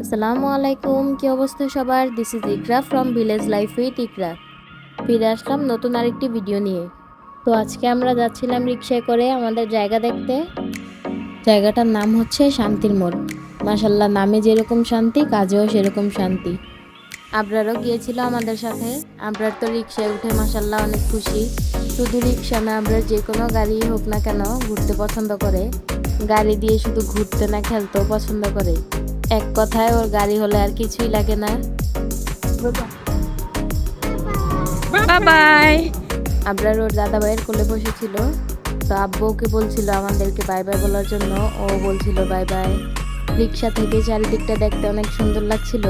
আসসালামু আলাইকুম, কি অবস্থা সবার? This is Iqra from village life with Iqra. ফিরে আসলাম নতুন আরেকটি ভিডিও নিয়ে। তো আজকে আমরা যাচ্ছিলাম রিক্সায় করে আমাদের জায়গা দেখতে। জায়গাটার নাম হচ্ছে শান্তির মোড়। মাশাল্লাহ, নামে যেরকম শান্তি কাজেও সেরকম শান্তি। আবরারও গিয়েছিল আমাদের সাথে। আবরার তো রিক্সায় উঠে মাশাল্লাহ অনেক খুশি। শুধু রিক্সা না, আবরার যে কোনো গাড়ি হোক না কেন ঘুরতে পছন্দ করে। গাড়ি দিয়ে শুধু ঘুরতে না, খেলতেও পছন্দ করে। এক কথায় ওর গাড়ি হলে আর কিছুই লাগে না। Bye bye. আবরার ওর দাদা ভাইয়ের কোলে বসেছিল। তো আব্বু ওকে বলছিল আমাদেরকে বাই বাই বলার জন্য, ও বলছিল বাই বাই। রিক্সা থেকে চারিদিকটা দেখতে অনেক সুন্দর লাগছিল।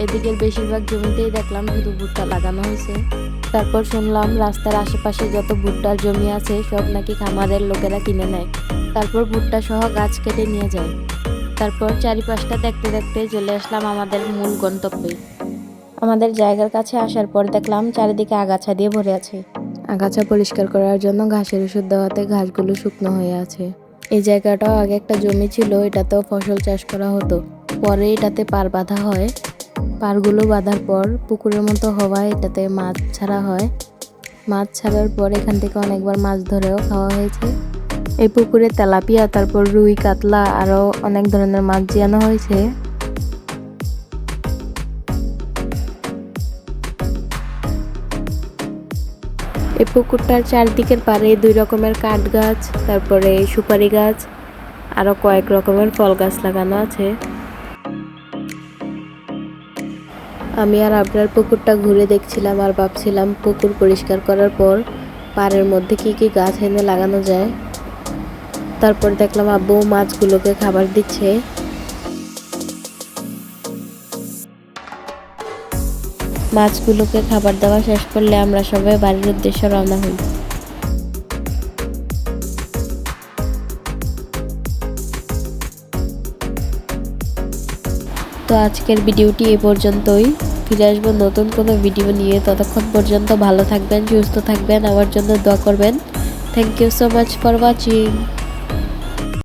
এদিকের বেশিরভাগ জমিতেই দেখলাম শুধু ভুট্টা লাগানো হয়েছে। তারপর শুনলাম রাস্তার আশেপাশে যত ভুট্টার জমি আছে সব নাকি খামারের লোকেরা কিনে নেয়, তারপর ভুট্টা সহ গাছ কেটে নিয়ে যায়। তারপর চারিপাশটা দেখতে দেখতে চলে আসলাম আমাদের মূল গন্তব্যে। আমাদের জায়গার কাছে আসার পর দেখলাম চারিদিকে আগাছা দিয়ে ভরে আছে। আগাছা পরিষ্কার করার জন্য ঘাসের ওষুধ দেওয়াতে ঘাসগুলো শুকনো হয়ে আছে। এই জায়গাটাও আগে একটা জমি ছিল, এটাতেও ফসল চাষ করা হতো। পরে এটাতে পার বাঁধা হয়। পারগুলো বাঁধার পর পুকুরের মতো হওয়ায় এটাতে মাছ ছাড়া হয়। মাছ ছাড়ার পর এখান থেকে অনেকবার মাছ ধরেও খাওয়া হয়েছে। এই পুকুরে তেলাপিয়া, তারপর রুই, কাতলা আরও অনেক ধরনের মাছ জিয়ানো হয়েছে। এই পুকুরটার চারদিকের পাড়ে 2 রকমের কাঠ গাছ, তারপরে সুপারি গাছ, আরও কয়েক রকমের ফল গাছ লাগানো আছে। আমি আর আপনার পুকুরটা ঘুরে দেখছিলাম আর ভাবছিলাম পুকুর পরিষ্কার করার পর পাড়ের মধ্যে কি কি গাছ এনে লাগানো যায়। তারপর দেখলাম আব্বু মাছগুলোকে খাবার দিচ্ছে। মাছগুলোকে খাবার দেওয়া শেষ করলে আমরা সবাই বাড়ির উদ্দেশ্যে রওনা হই। তো আজকের ভিডিওটি এ পর্যন্তই। ফিরে আসবো নতুন কোনো ভিডিও নিয়ে। ততক্ষণ পর্যন্ত ভালো থাকবেন, সুস্থ থাকবেন, আমার জন্য দোয়া করবেন। Thank you so much for watching.